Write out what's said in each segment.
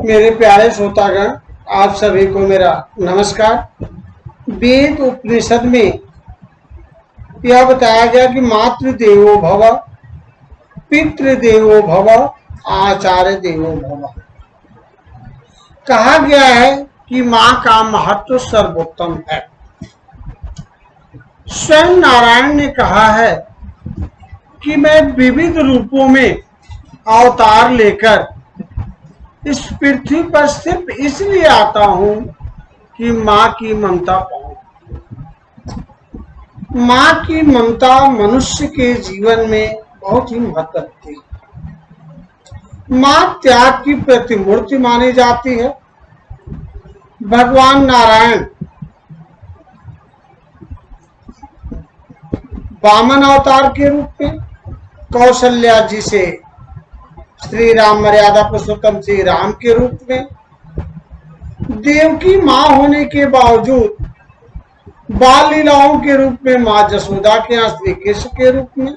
मेरे प्यारे श्रोतागण, आप सभी को मेरा नमस्कार। वेद उपनिषद में यह बताया गया कि मातृदेवो भव, पितृदेवो भव, आचार्य देवो भव। कहा गया है कि मां का महत्व सर्वोत्तम है। स्वयं नारायण ने कहा है कि मैं विविध रूपों में अवतार लेकर इस पृथ्वी पर सिर्फ इसलिए आता हूं कि मां की ममता पाऊं। मां की ममता मनुष्य के जीवन में बहुत ही महत्व रखती है। मां त्याग की प्रतिमूर्ति मानी जाती है। भगवान नारायण वामन अवतार के रूप में कौशल्या जी से श्री राम, मर्यादा पुरुषोत्तम श्री राम के रूप में, देव की मां होने के बावजूद बाल लीलाओं के रूप में मां जसोदा के यहाँ श्री कृष्ण के रूप में,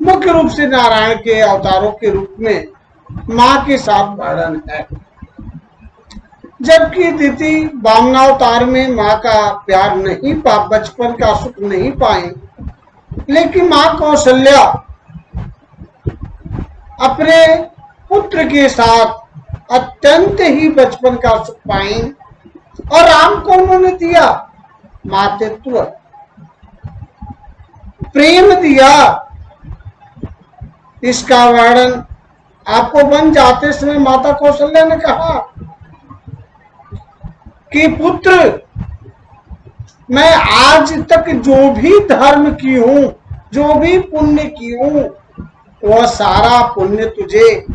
मुख्य रूप से नारायण के अवतारों के रूप में मां के साथ वर्णन है। जबकि द्वितीय वामनावतार में मां का प्यार नहीं पा, बचपन का सुख नहीं पाए, लेकिन मां कौशल्या अपने पुत्र के साथ अत्यंत ही बचपन का सुख पाई। और राम को उन्होंने दिया मातृत्व, प्रेम दिया। इसका वर्णन आपको बन जाते समय माता कौशल्या ने कहा कि पुत्र, मैं आज तक जो भी धर्म की हूं, जो भी पुण्य की हूं, वह सारा पुण्य तुझे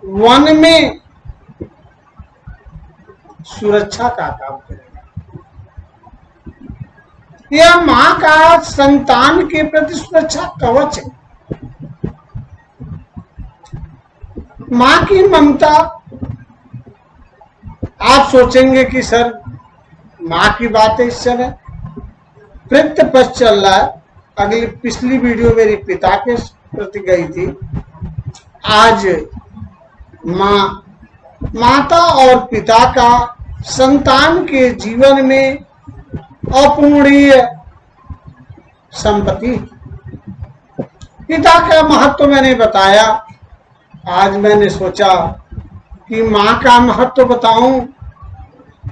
वन में सुरक्षा का काम करेगा। यह मां का संतान के प्रति सुरक्षा कवच है। मां की ममता, आप सोचेंगे कि सर मां की बातें इस समय वृत्त पथ चल रहा है। पिछली वीडियो मेरी पिता के प्रति गई थी। आज माता और पिता का संतान के जीवन में अपूर्णीय संपत्ति। पिता का महत्व मैंने बताया। आज मैंने सोचा कि मां का महत्व बताऊं।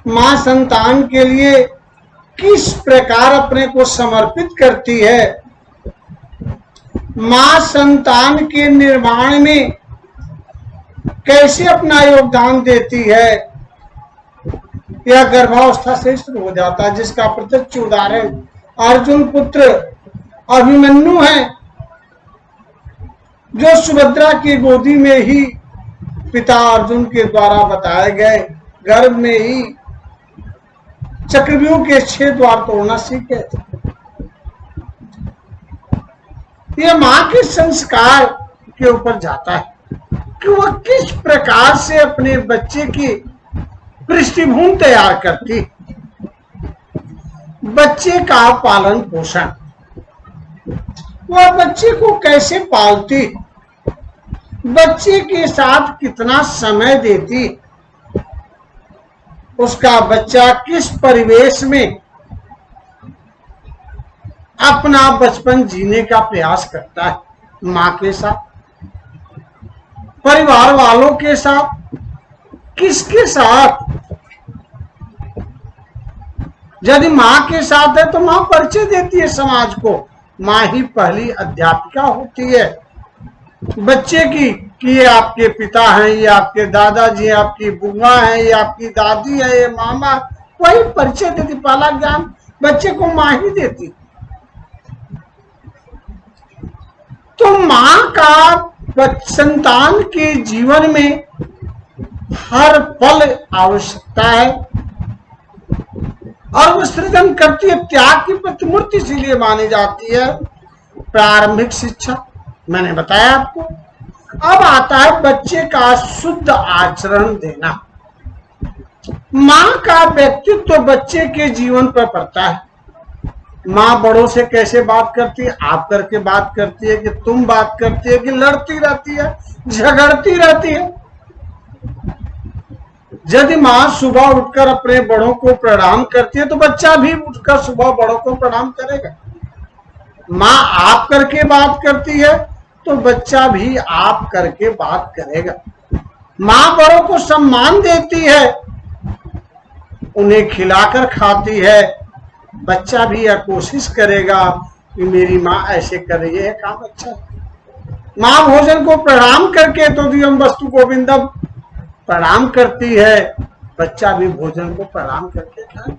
मां संतान के लिए किस प्रकार अपने को समर्पित करती है, मां संतान के निर्माण में कैसे अपना योगदान देती है, यह गर्भावस्था से शुरू हो जाता है, जिसका प्रत्यक्ष उदाहरण अर्जुन पुत्र अभिमन्यु है, जो सुभद्रा की गोदी में ही पिता अर्जुन के द्वारा बताए गए गर्भ में ही चक्रव्यूह के 6 द्वार तोड़ना सीखे थे। यह मां के संस्कार के ऊपर जाता है कि वह किस प्रकार से अपने बच्चे की पृष्ठभूमि तैयार करती, बच्चे का पालन पोषण, वह बच्चे को कैसे पालती, बच्चे के साथ कितना समय देती, उसका बच्चा किस परिवेश में अपना बचपन जीने का प्रयास करता है, मां के साथ, परिवार वालों के साथ, किसके साथ। यदि मां के साथ है तो मां परिचय देती है समाज को। मां ही पहली अध्यापिका होती है बच्चे की कि ये आपके पिता हैं, ये आपके दादाजी, आपकी बुआ है, ये आपकी दादी है, ये मामा। वही परिचय देती, पहला ज्ञान बच्चे को मां ही देती। तो मां का संतान के जीवन में हर पल आवश्यकता है और वो सृजन करती है। त्याग की प्रतिमूर्ति इसीलिए मानी जाती है। प्रारंभिक शिक्षा मैंने बताया आपको। अब आता है बच्चे का शुद्ध आचरण देना। मां का व्यक्तित्व बच्चे के जीवन पर पड़ता है। माँ बड़ों से कैसे बात करती है? आप करके बात करती है कि तुम बात करती है कि लड़ती रहती है, झगड़ती रहती है? यदि माँ सुबह उठकर अपने बड़ों को प्रणाम करती है तो बच्चा भी उठकर सुबह बड़ों को प्रणाम करेगा। माँ आप करके बात करती है तो बच्चा भी आप करके बात करेगा। माँ बड़ों को सम्मान देती है, उन्हें खिलाकर खाती है, बच्चा भी यह कोशिश करेगा कि मेरी माँ ऐसे कर रही है, काम अच्छा है। माँ भोजन को प्रणाम करके तो दिव्यम वस्तु गोविंदम प्रणाम करती है, बच्चा भी भोजन को प्रणाम करके खाए।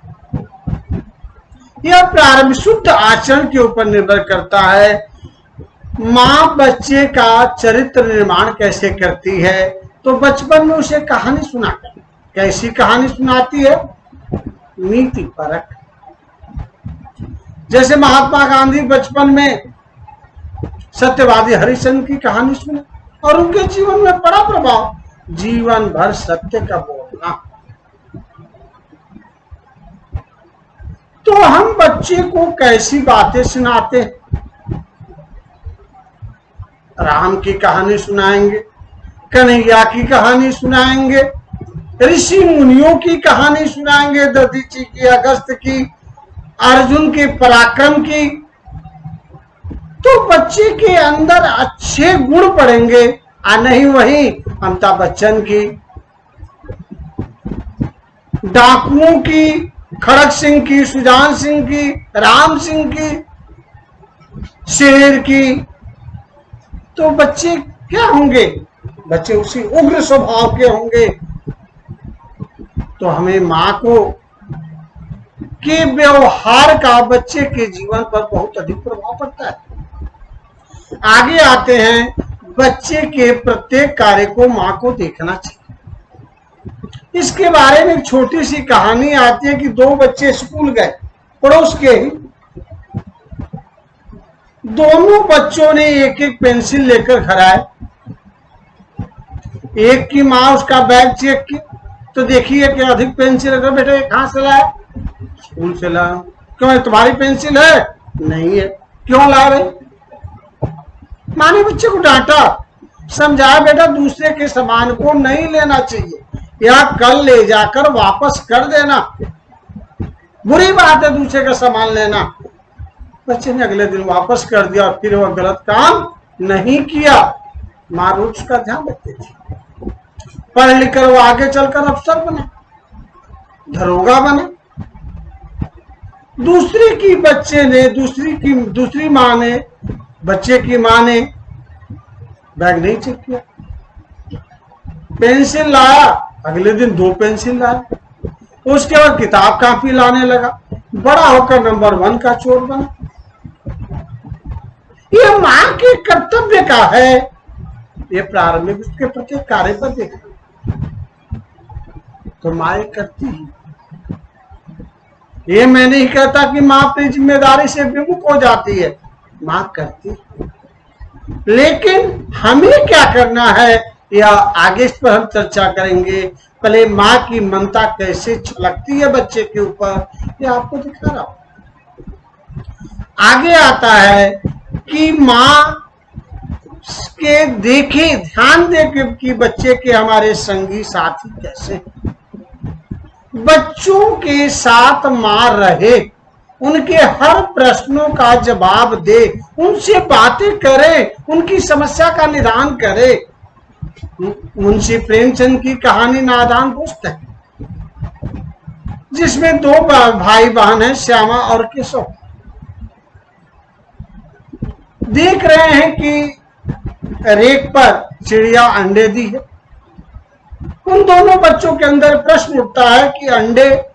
यह प्रारंभ शुद्ध आचरण के ऊपर निर्भर करता है। माँ बच्चे का चरित्र निर्माण कैसे करती है? तो बचपन में उसे कहानी सुनाकर। कैसी कहानी सुनाती है? नीति परक। जैसे महात्मा गांधी बचपन में सत्यवादी हरिश्चंद्र की कहानी सुने और उनके जीवन में बड़ा प्रभाव, जीवन भर सत्य का बोलना। तो हम बच्चे को कैसी बातें सुनाते हैं? राम की कहानी सुनाएंगे, कन्हैया की कहानी सुनाएंगे, ऋषि मुनियों की कहानी सुनाएंगे, दधीची की, अगस्त की, अर्जुन के पराक्रम की। तो बच्चे के अंदर अच्छे गुण पड़ेंगे, नहीं वही अमिताभ बच्चन की, डाकुओं की, खड़क सिंह की, सुजान सिंह की, राम सिंह की, शेर की। तो बच्चे क्या होंगे? बच्चे उसी उग्र स्वभाव के होंगे। तो हमें मां को के व्यवहार का बच्चे के जीवन पर बहुत अधिक प्रभाव पड़ता है। आगे आते हैं, बच्चे के प्रत्येक कार्य को मां को देखना चाहिए। इसके बारे में एक छोटी सी कहानी आती है कि दो बच्चे स्कूल गए, पड़ोस के ही। दोनों बच्चों ने एक एक पेंसिल लेकर घर आए। एक की माँ उसका बैग चेक की तो देखिए कि अधिक पेंसिल है। बेटे कहां से लाए? स्कूल से लाया। क्यों, तुम्हारी पेंसिल है? नहीं है। क्यों ला रहे? माँ ने बच्चे को डांटा, समझाया बेटा दूसरे के सामान को नहीं लेना चाहिए, या कल ले जाकर वापस कर देना, बुरी बात है दूसरे का सामान लेना। बच्चे ने अगले दिन वापस कर दिया और फिर वह गलत काम नहीं किया। माँ रोज उसका ध्यान रखती थी। पढ़ लिख कर वो आगे चलकर अफसर बना, दरोगा बना। दूसरी माँ ने, बच्चे की माँ ने बैग नहीं चेक किया, पेंसिल लाया, अगले दिन 2 पेंसिल लाया। उसके बाद किताब कापी लाने लगा, बड़ा होकर नंबर 1 का चोर बना। ये मां के कर्तव्य का है। ये प्रारंभिक उसके प्रत्येक कार्य पर देखा तो मां करती है। ये मैं नहीं कहता कि मां अपनी जिम्मेदारी से विमुख हो जाती है, मां करती है। लेकिन हमें क्या करना है, या आगे इस पर हम चर्चा करेंगे। पहले मां की ममता कैसे छलकती है बच्चे के ऊपर, ये आपको दिखा रहा हूं। आगे आता है कि मां के देखे, ध्यान दे कि बच्चे के हमारे संगी साथी कैसे, बच्चों के साथ मां रहे, उनके हर प्रश्नों का जवाब दे, उनसे बातें करे, उनकी समस्या का निदान करे। मुंशी प्रेमचंद की कहानी नादान दोस्त है, जिसमें 2 भाई बहन हैं, श्यामा और केशव। देख रहे हैं कि रेक पर चिड़िया अंडे दी है। उन दोनों बच्चों के अंदर प्रश्न उठता है कि अंडे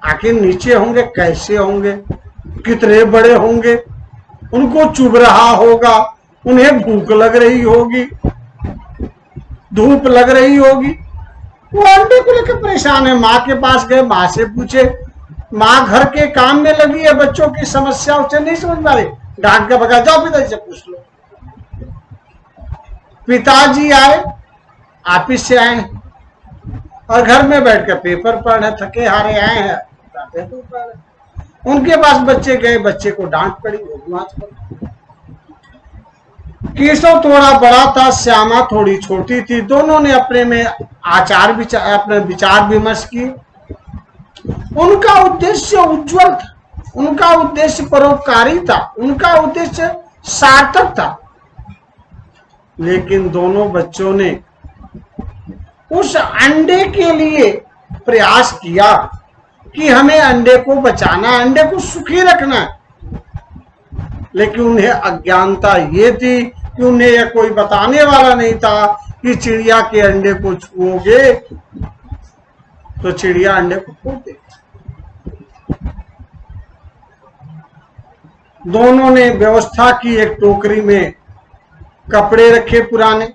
आखिर नीचे होंगे, कैसे होंगे, कितने बड़े होंगे, उनको चुभ रहा होगा, उन्हें भूख लग रही होगी, धूप लग रही होगी। वो अंडे को लेकर परेशान है। माँ के पास गए, माँ से पूछे। माँ घर के काम में लगी है, बच्चों की समस्या उसे नहीं समझ पा रही, डांट के भगा, जाओ पिताजी से पूछ लो। पिताजी आए, ऑफिस से आए और घर में बैठकर पेपर पढ़ रहे, थके हारे आए हैं, पेपर पढ़ रहे। उनके पास बच्चे गए, बच्चे को डांट पड़ी, वो माच पड़ी। केशव थोड़ा बड़ा था, श्यामा थोड़ी छोटी थी। दोनों ने अपने में अपने विचार विमर्श किए। उनका उद्देश्य उज्जवल था, उनका उद्देश्य परोपकारी था, उनका उद्देश्य सार्थक था। लेकिन दोनों बच्चों ने उस अंडे के लिए प्रयास किया कि हमें अंडे को बचाना, अंडे को सुखी रखना। लेकिन उन्हें अज्ञानता ये थी कि उन्हें यह कोई बताने वाला नहीं था कि चिड़िया के अंडे को छुओगे तो चिड़िया अंडे को फोड़ देगी। दोनों ने व्यवस्था की, एक टोकरी में कपड़े रखे पुराने,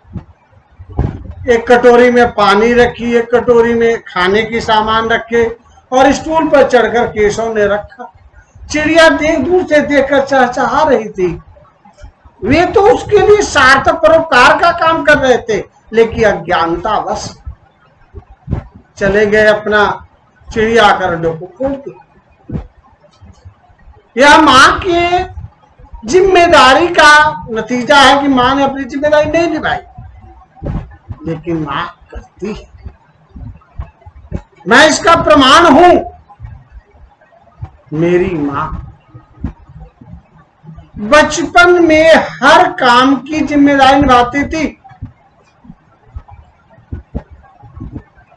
एक कटोरी में पानी रखी, एक कटोरी में खाने की सामान रखे और स्टूल पर चढ़कर केशव ने रखा। चिड़िया दूर से देखकर चहचहा रही थी। वे तो उसके लिए सार्थक परोपकार का काम कर रहे थे, लेकिन अज्ञानता बस चले गए अपना चिड़िया कर अंडों को खोल के। यह मां के जिम्मेदारी का नतीजा है कि मां ने अपनी जिम्मेदारी नहीं निभाई, लेकिन मां करती है। मैं इसका प्रमाण हूं। मेरी मां बचपन में हर काम की जिम्मेदारी निभाती थी।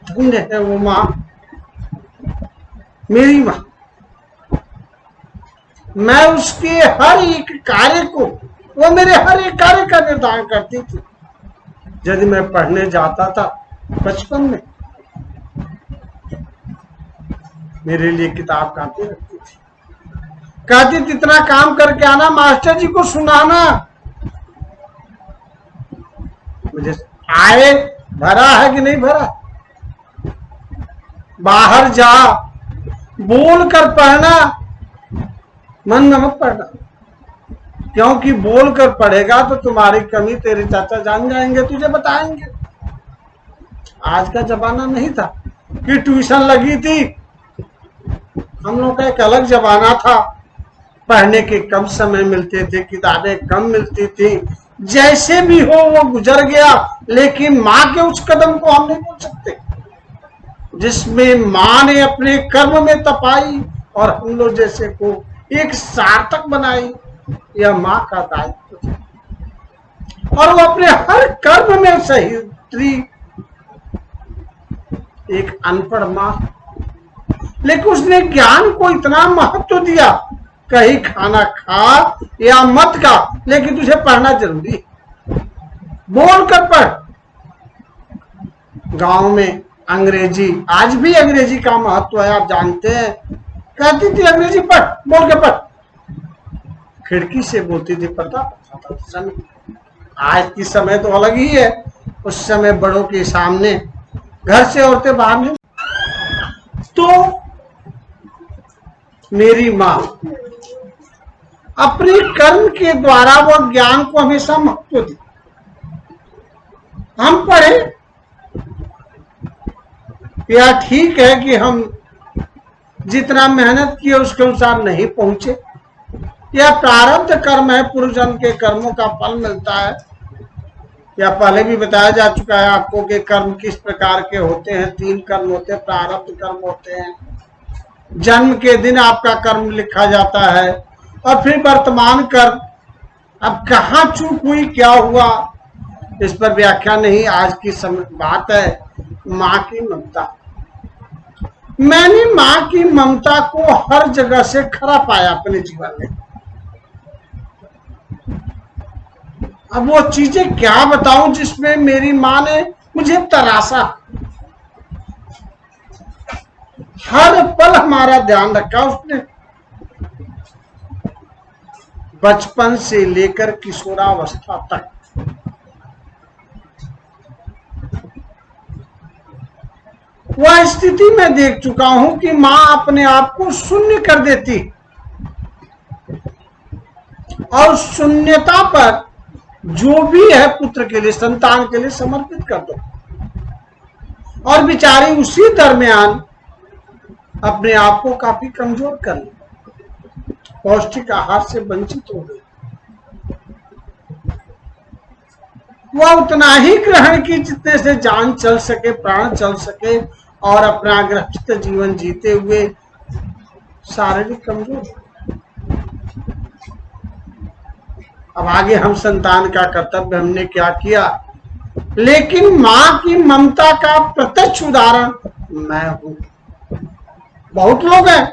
धन्य है वो मां, मेरी मां। मैं उसके हर एक कार्य को, वो मेरे हर एक कार्य का निर्धारण करती थी। यदि मैं पढ़ने जाता था बचपन में, मेरे लिए किताब कापी रखती थी, कहती थी इतना काम करके आना, मास्टर जी को सुनाना। मुझे आए भरा है कि नहीं भरा, बाहर जा, बोल कर पढ़ना, मन में मत पढ़ना, क्योंकि बोल कर पढ़ेगा तो तुम्हारी कमी तेरे चाचा जान जाएंगे, तुझे बताएंगे। आज का जमाना नहीं था कि ट्यूशन लगी थी। हम लोग का एक अलग जमाना था। पढ़ने के कम समय मिलते थे, किताबें कम मिलती थी। जैसे भी हो वो गुजर गया, लेकिन माँ के उस कदम को हम नहीं भूल सकते जिसमें माँ ने अपने कर्म में तपाई और हम लोग जैसे को एक सार्थक बनाई। यह माँ का दायित्व था और वो अपने हर कर्म में सही उतरी। एक अनपढ़ माँ, लेकिन उसने ज्ञान को इतना महत्व दिया, कहीं खाना खा या मत खा, लेकिन तुझे पढ़ना जरूरी है, बोल कर पढ़। गांव में अंग्रेजी, आज भी अंग्रेजी का महत्व है, आप जानते हैं। कहती थी अंग्रेजी पढ़, बोल के पढ़। खिड़की से बोलती थी, पढ़ता था उस समय। आज की समय तो अलग ही है। उस समय बड़ों के सामने घर से औरतें बाहर नहीं। तो मेरी माँ अपने कर्म के द्वारा वो ज्ञान को हमेशा महत्व दी। हम पढ़े, या ठीक है कि हम जितना मेहनत किए उसके अनुसार नहीं पहुंचे, यह प्रारब्ध कर्म है, पूर्वजन्म के कर्मों का फल मिलता है। या पहले भी बताया जा चुका है आपको कि कर्म किस प्रकार के होते हैं। 3 कर्म होते हैं, प्रारब्ध कर्म होते हैं। जन्म के दिन आपका कर्म लिखा जाता है और फिर वर्तमान कर्म। अब कहाँ चूक हुई, क्या हुआ, इस पर व्याख्या नहीं। आज की बात है माँ की ममता। मैंने माँ की ममता को हर जगह से खरा पाया अपने जीवन में। अब वो चीजें क्या बताऊं जिसमें मेरी माँ ने मुझे तराशा। हर पल हमारा ध्यान रखा उसने, बचपन से लेकर किशोरावस्था तक। वह स्थिति में देख चुका हूं कि मां अपने आप को शून्य कर देती और शून्यता पर जो भी है पुत्र के लिए, संतान के लिए समर्पित कर दो। और बेचारी उसी दरमियान अपने आप को काफी कमजोर कर ली। पौष्टिक आहार से वंचित हो गई। वह उतना ही ग्रहण की जितने से जान चल सके, प्राण चल सके, और अपना गृहस्थ जीवन जीते हुए शारीरिक कमजोर। अब आगे हम संतान का कर्तव्य हमने क्या किया, लेकिन मां की ममता का प्रत्यक्ष उदाहरण मैं हूं। बहुत लोग हैं,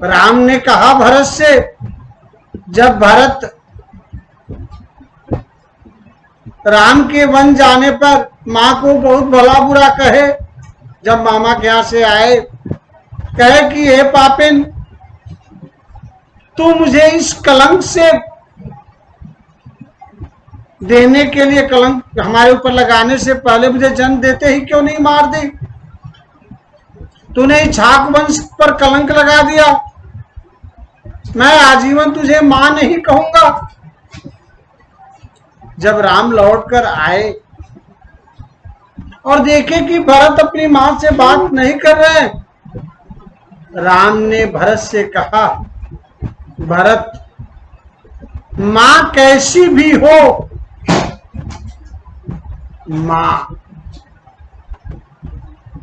राम ने कहा भरत से, जब भरत राम के वन जाने पर मां को बहुत भला बुरा कहे, जब मामा के यहां से आए, कहे कि हे पापिन, तू मुझे इस कलंक से देने के लिए, कलंक हमारे ऊपर लगाने से पहले मुझे जन्म देते ही क्यों नहीं मार दी? तूने इक्ष्वाकु वंश पर कलंक लगा दिया, मैं आजीवन तुझे मां नहीं कहूंगा। जब राम लौटकर आए और देखे कि भरत अपनी मां से बात नहीं कर रहे, राम ने भरत से कहा, भरत, मां कैसी भी हो, मां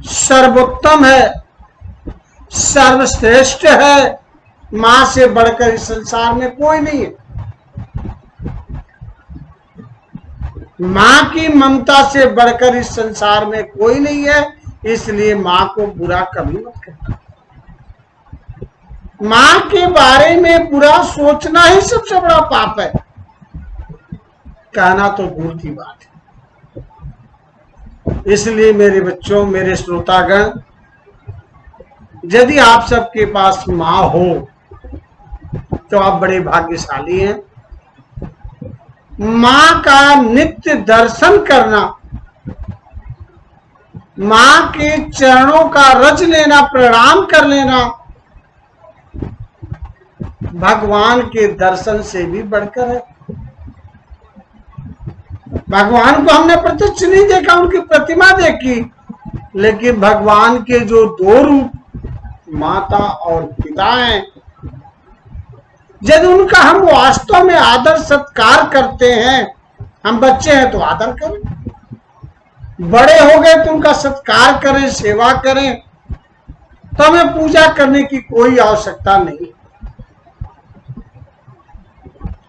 सर्वोत्तम है, सर्वश्रेष्ठ है, मां से बढ़कर इस संसार में कोई नहीं है। मां की ममता से बढ़कर इस संसार में कोई नहीं है, इसलिए मां को बुरा कभी मत करना। मां के बारे में बुरा सोचना ही सबसे बड़ा पाप है, कहना तो दूर की बात है। इसलिए मेरे बच्चों, मेरे श्रोतागण, यदि आप सबके पास मां हो तो आप बड़े भाग्यशाली हैं। मां का नित्य दर्शन करना, मां के चरणों का रज लेना, प्रणाम कर लेना, भगवान के दर्शन से भी बढ़कर है। भगवान को हमने प्रत्यक्ष नहीं देखा, उनकी प्रतिमा देखी, लेकिन भगवान के जो दो रूप, माता और पिता हैं, यदि उनका हम वास्तव में आदर सत्कार करते हैं, हम बच्चे हैं तो आदर करें, बड़े हो गए तो उनका सत्कार करें, सेवा करें, तो हमें पूजा करने की कोई आवश्यकता नहीं।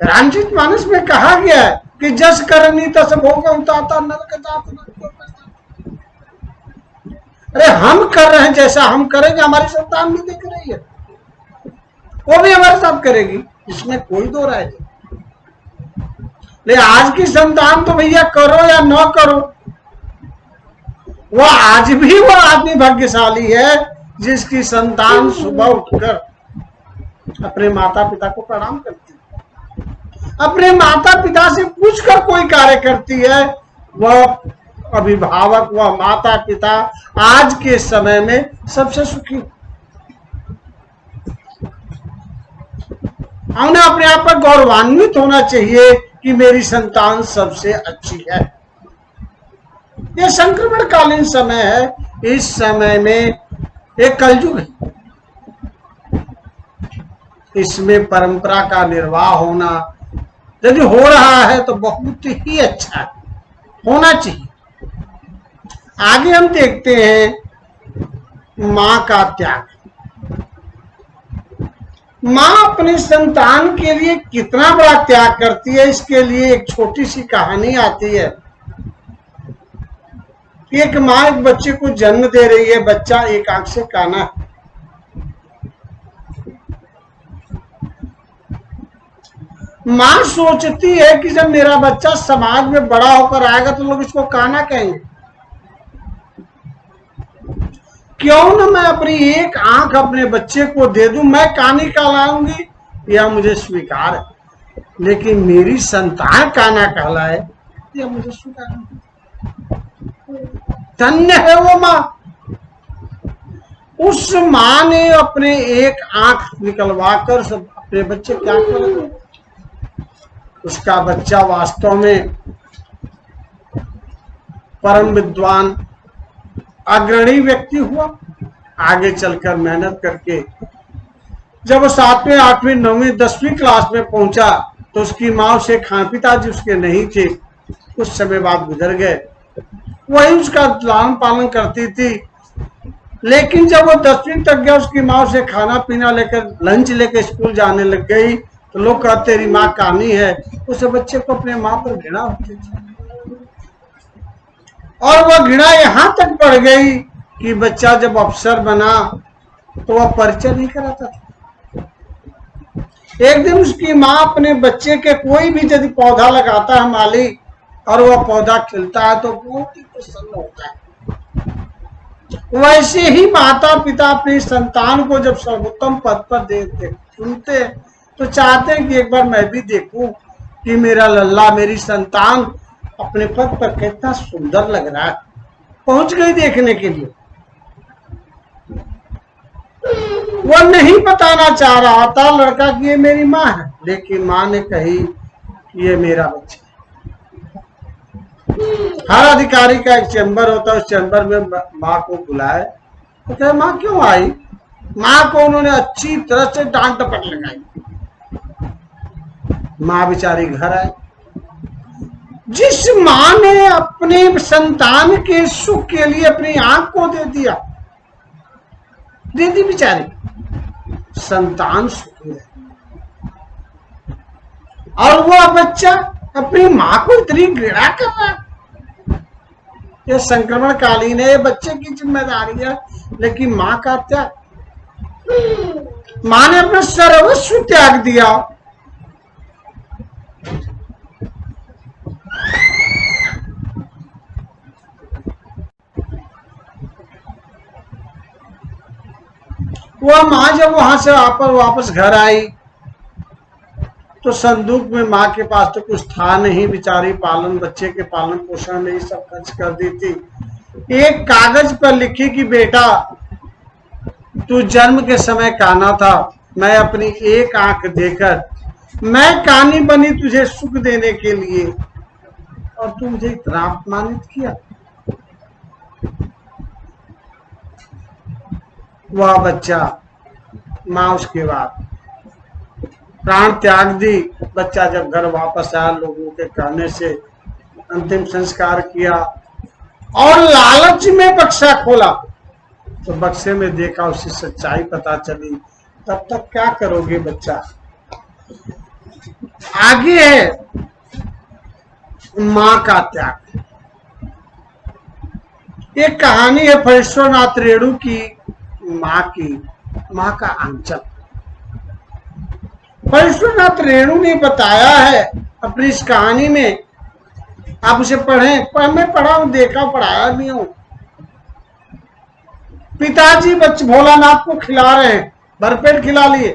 रामचरित मानस में कहा गया है कि जस करनी तस भोगं तात नरक जात नरक। अरे हम कर रहे हैं, जैसा हम करेंगे हमारी संतान भी देख रही है, वो भी हमारे साथ करेगी, इसमें कोई दो राय नहीं। लेकिन आज की संतान तो भैया करो या न करो, वो आज भी वो आदमी भाग्यशाली है जिसकी संतान सुबह उठकर अपने माता पिता को प्रणाम करती है, अपने माता पिता से पूछकर कोई कार्य करती है। वह अभिभावक, वह माता पिता आज के समय में सबसे सुखी। हमने अपने आप पर गौरवान्वित होना चाहिए कि मेरी संतान सबसे अच्छी है। यह संक्रमण कालीन समय है, इस समय में एक कलयुग है, इसमें परंपरा का निर्वाह होना यदि हो रहा है तो बहुत ही अच्छा है, होना चाहिए। आगे हम देखते हैं मां का त्याग। मां अपने संतान के लिए कितना बड़ा त्याग करती है, इसके लिए एक छोटी सी कहानी आती है। एक मां एक बच्चे को जन्म दे रही है, बच्चा एक आंख से काना है। मां सोचती है कि जब मेरा बच्चा समाज में बड़ा होकर आएगा तो लोग इसको काना कहेंगे, क्यों न मैं अपनी एक आंख अपने बच्चे को दे दूं, मैं कानी कहलाऊंगी, यह मुझे स्वीकार है, लेकिन मेरी संतान काना कहलाए यह मुझे स्वीकार नहीं। धन्य है वो मां। उस मां ने अपने एक आंख निकलवाकर सब अपने बच्चे क्या कर, उसका बच्चा वास्तव में परम विद्वान अग्रणी व्यक्ति हुआ। आगे चलकर मेहनत करके जब वो 7वीं 8वीं 9वीं 10वीं क्लास में पहुंचा तो उसकी माँ उसे पिताजी उसके नहीं थे, कुछ समय बाद गुजर गए। वही उसका लालन पालन करती थी। लेकिन जब वो 10वीं तक गया उसकी माँ उसे खाना पीना लेकर लंच लेकर स्कूल जाने लग गई तो लोग कहते तेरी माँ कामी है। उस बच्चे को अपने माँ पर घृणा होती थी और वह घृणा यहाँ तक बढ़ गई कि बच्चा जब अफसर बना तो वह परिचय नहीं कराता था। एक दिन उसकी माँ अपने बच्चे के कोई भी यदि पौधा लगाता है माली और वह पौधा खिलता है तो बहुत ही प्रसन्न होता है। वैसे ही माता पिता अपनी संतान को जब सर्वोत्तम पद पर देखते सुनते तो चाहते हैं कि एक बार मैं भी देखूं कि मेरा लल्ला मेरी संतान अपने पद पर कितना सुंदर लग रहा है। पहुंच गई देखने के लिए। वह नहीं बताना चाह रहा था लड़का कि ये मेरी माँ है, लेकिन माँ ने कही कि ये मेरा बच्चा। हर अधिकारी का एक चैम्बर होता है, उस चैम्बर में माँ को बुलाए तो कहे माँ क्यों आई। माँ को उन्होंने अच्छी तरह से डांट डपट लगाई। माँ बेचारी घर आई। जिस माँ ने अपने संतान के सुख के लिए अपनी आंख को दे दी बेचारी, संतान सुखी है और वह बच्चा अपनी माँ को इतनी घृणा कर रहा है। यह संक्रमण कालीन है, बच्चे की जिम्मेदारी है, लेकिन माँ का त्याग, माँ ने अपना सर्वस्व त्याग दिया। वह माँ जब वहां से वापस घर आई तो संदूक में माँ के पास तो कुछ था नहीं। बेचारी बच्चे के पालन पोषण में ही सब खर्च कर दी थी। एक कागज पर लिखी कि बेटा तू जन्म के समय काना था, मैं अपनी एक आंख देकर मैं कानी बनी तुझे सुख देने के लिए और तू मुझे इतना अपमानित किया। वह बच्चा माँ उसके बाद प्राण त्याग दी। बच्चा जब घर वापस आया लोगों के कहने से अंतिम संस्कार किया और लालच में बक्सा खोला तो बक्से में देखा उसकी सच्चाई पता चली। तब तक क्या करोगे बच्चा। आगे है माँ का त्याग। एक कहानी है फणीश्वरनाथ रेणु की माँ का आंचल। फणीश्वरनाथ रेणु ने बताया है अपनी इस कहानी में, आप उसे पढ़ें। मैं पढ़ा हूं, देखा, पढ़ाया भी हूं। पिताजी भोलानाथ को खिला रहे हैं, भरपेट खिला लिए।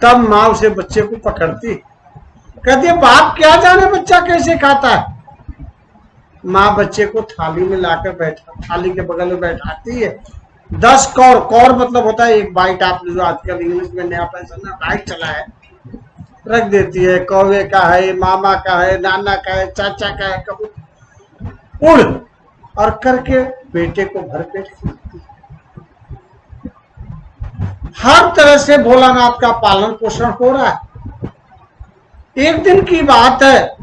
तब माँ उसे बच्चे को पकड़ती, कहती है बाप क्या जाने बच्चा कैसे खाता है। माँ बच्चे को थाली में लाकर थाली के बगल में बैठाती है। 10 कौर मतलब होता है एक बाइट। आपने जो आजकल इंग्लिश में नया पैसा ना बाइट चला है, रख देती है। कौवे का है, मामा का है, नाना का है, चाचा का है, कबूतर उड़ और करके बेटे को भरपेट खिलाती है। हर तरह से भोलानाथ का पालन पोषण हो रहा है। एक दिन की बात है,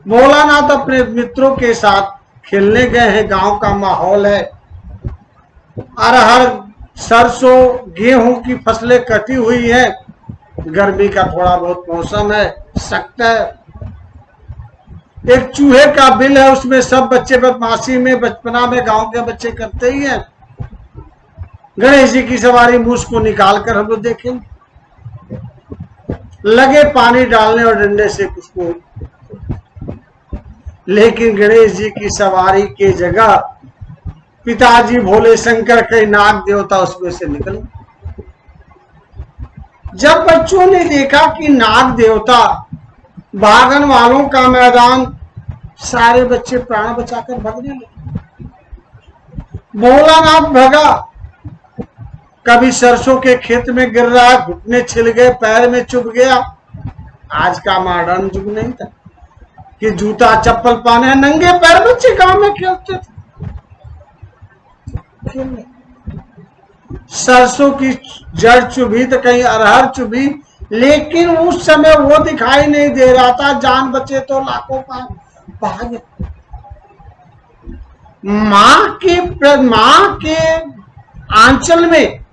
भोलानाथ अपने मित्रों के साथ खेलने गए हैं। गांव का माहौल है, अरहर सरसों गेहूं की फसलें कटी हुई है। गर्मी का थोड़ा बहुत मौसम है, सख्त है। एक चूहे का बिल है, उसमें सब बच्चे बदमाशी में बचपना में गांव के बच्चे करते ही हैं। गणेश जी की सवारी मूस को निकाल कर हम लोग देखें, लगे पानी डालने और डंडे से उसको, लेकिन गणेश जी की सवारी के जगह पिताजी भोले शंकर के नाग देवता उसमें से निकले। जब बच्चों ने देखा कि नाग देवता भागन वालों का मैदान, सारे बच्चे प्राण बचाकर भागने लगे। भोलानाथ भगा, कभी सरसों के खेत में गिर रहा, घुटने छिल गए, पैर में चुभ गया। आज का मॉडर्न युग नहीं था कि जूता चप्पल पहने, नंगे पैर बच्चे गांव में खेलते थे। सरसों की जड़ चुभी तो कहीं अरहर चुभी, लेकिन उस समय वो दिखाई नहीं दे रहा था। जान बचे तो लाखों का भाग्य। माँ के आंचल में,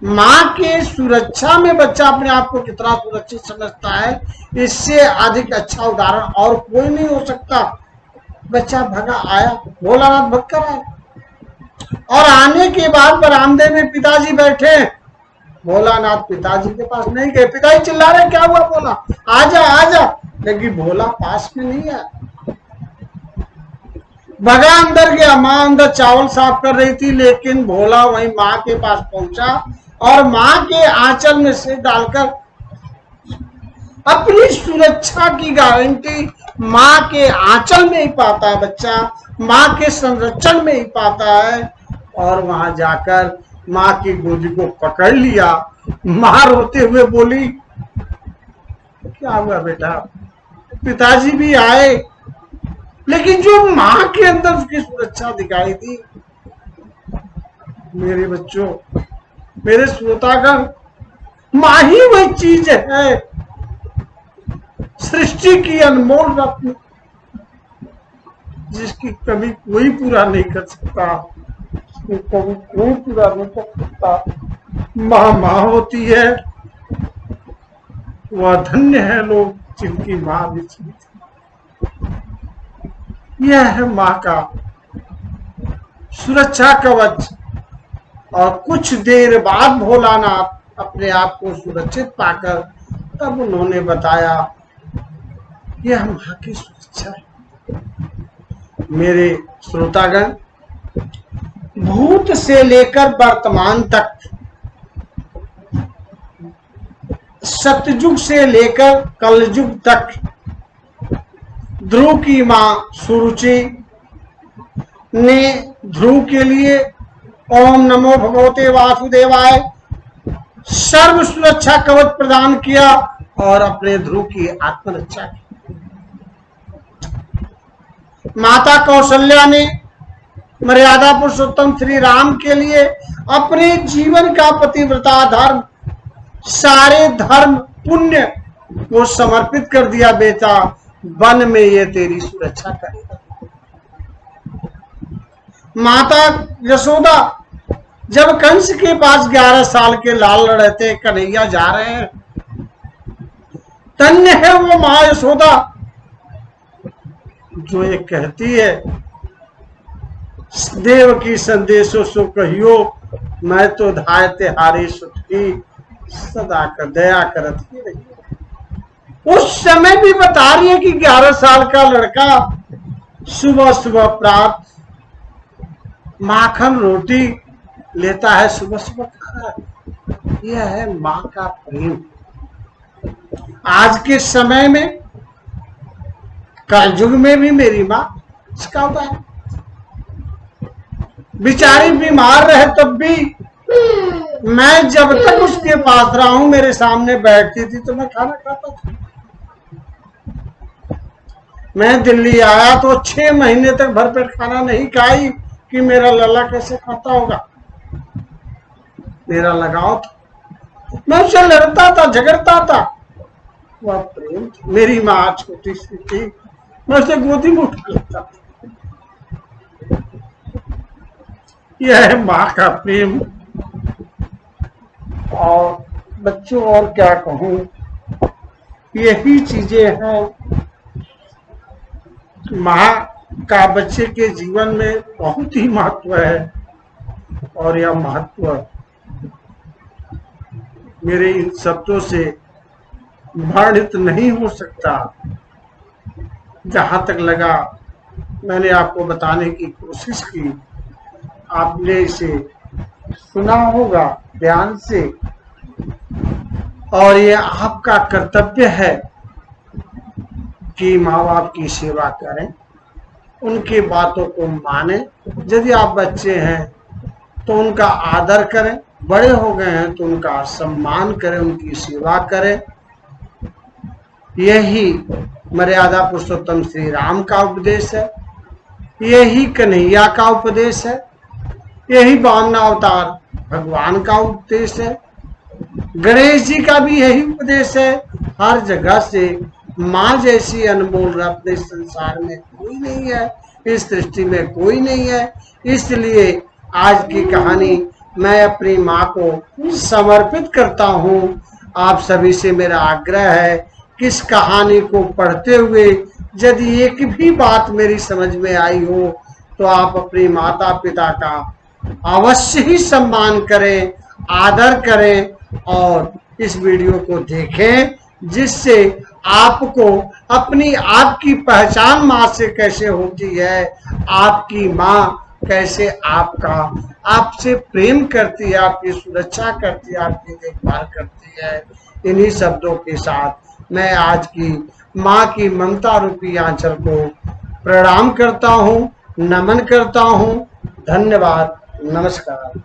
माँ के सुरक्षा में बच्चा अपने आप को कितना सुरक्षित समझता है, इससे अधिक अच्छा उदाहरण और कोई नहीं हो सकता। बच्चा भगा आया, भोलानाथ भग कर आया, और आने के बाद बरामदे में पिताजी बैठे। भोलानाथ पिताजी के पास नहीं गए। पिताजी चिल्ला रहे, क्या हुआ? बोला आजा आजा, लेकिन भोला पास में नहीं आया। भगा अंदर गया। माँ अंदर चावल साफ कर रही थी, लेकिन भोला वहीं माँ के पास पहुंचा और माँ के आंचल में सिर डालकर अपनी सुरक्षा की गारंटी माँ के आंचल में ही पाता है बच्चा, माँ के संरक्षण में ही पाता है। और वहां जाकर माँ की गोदी को पकड़ लिया। माँ रोते हुए बोली, क्या हुआ बेटा? पिताजी भी आए, लेकिन जो माँ के अंदर उसकी सुरक्षा दिखाई दी। मेरे बच्चों, मेरे श्रोतागण, माँ ही वही चीज है, सृष्टि की अनमोल रत्न, जिसकी कभी कोई पूरा नहीं कर सकता, कभी कोई पूरा नहीं कर सकता। माँ होती है। वह धन्य है लोग जिनकी माँ भी थी। यह है माँ का सुरक्षा कवच। और कुछ देर बाद भोलानाथ अपने आप को सुरक्षित पाकर तब उन्होंने बताया, यह माँ की सुरक्षा है। मेरे श्रोतागण, भूत से लेकर वर्तमान तक, सतयुग से लेकर कलयुग तक, ध्रुव की मां सुरुचि ने ध्रुव के लिए ओम नमो भगवते वासुदेवाय सर्व सुरक्षा कवच प्रदान किया और अपने ध्रुव की आत्मरक्षा की। माता कौशल्या ने मर्यादा पुरुषोत्तम श्री राम के लिए अपने जीवन का पतिव्रता धर्म, सारे धर्म पुण्य को समर्पित कर दिया। बेटा, वन में ये तेरी सुरक्षा करेगा। माता यशोदा जब कंस के पास 11 साल के लाल लड़ते कन्हैया जा रहे हैं, धन्य है वो मां यशोदा जो ये कहती है, देव की संदेशो सो कहियो, मैं तो धाय तिहारी सुखी, सदा कर दया करत ही रही। उस समय भी बता रही है कि 11 साल का लड़का सुबह सुबह प्राप्त माखन रोटी लेता है, सुबह सुबह खा रहा है। यह है माँ का प्रेम। आज के समय में, कलयुग में भी मेरी माँ इसका उदाहरण। बेचारी बीमार रहे तब भी मैं जब तक उसके पास रहा हूं, मेरे सामने बैठती थी तो मैं खाना खाता था। मैं दिल्ली आया तो 6 महीने तक भरपेट खाना नहीं खाई कि मेरा लल्ला कैसे खाता होगा। मेरा लगाव था, मैं उससे लड़ता था, झगड़ता था। वह प्रेम थी। मेरी माँ छोटी सी थी, मैं उसे गोदी में उठा लेता था। यह है माँ का प्रेम। और बच्चों, और क्या कहूं, यही चीजें हैं। माँ का बच्चे के जीवन में बहुत ही महत्व है, और यह महत्व मेरे इन शब्दों से वर्णित नहीं हो सकता। जहां तक लगा मैंने आपको बताने की कोशिश की, आपने इसे सुना होगा ध्यान से, और ये आपका कर्तव्य है कि माँ बाप की सेवा करें, उनकी बातों को माने। यदि आप बच्चे हैं तो उनका आदर करें, बड़े हो गए हैं तो उनका सम्मान करें, उनकी सेवा करें। यही मर्यादा पुरुषोत्तम श्री राम का उपदेश है, यही कन्हैया का उपदेश है, यही वामन अवतार भगवान का उपदेश है। गणेश जी का भी यही उपदेश है। हर जगह से माँ जैसी अनमोल रत्न इस संसार में कोई नहीं है, इस सृष्टि में कोई नहीं है। इसलिए आज की कहानी मैं अपनी माँ को समर्पित करता हूँ। आप सभी से मेरा आग्रह है कि इस कहानी को पढ़ते हुए यदि एक भी बात मेरी समझ में आई हो तो आप अपने माता पिता का अवश्य ही सम्मान करें, आदर करें और इस वीडियो को देखें, जिससे आपको अपनी आपकी पहचान माँ से कैसे होती है, आपकी माँ कैसे आपसे प्रेम करती है, आपकी सुरक्षा करती है, आपकी देखभाल करती है। इन्हीं शब्दों के साथ मैं आज की माँ की ममता रूपी आंचल को प्रणाम करता हूँ, नमन करता हूँ। धन्यवाद, नमस्कार।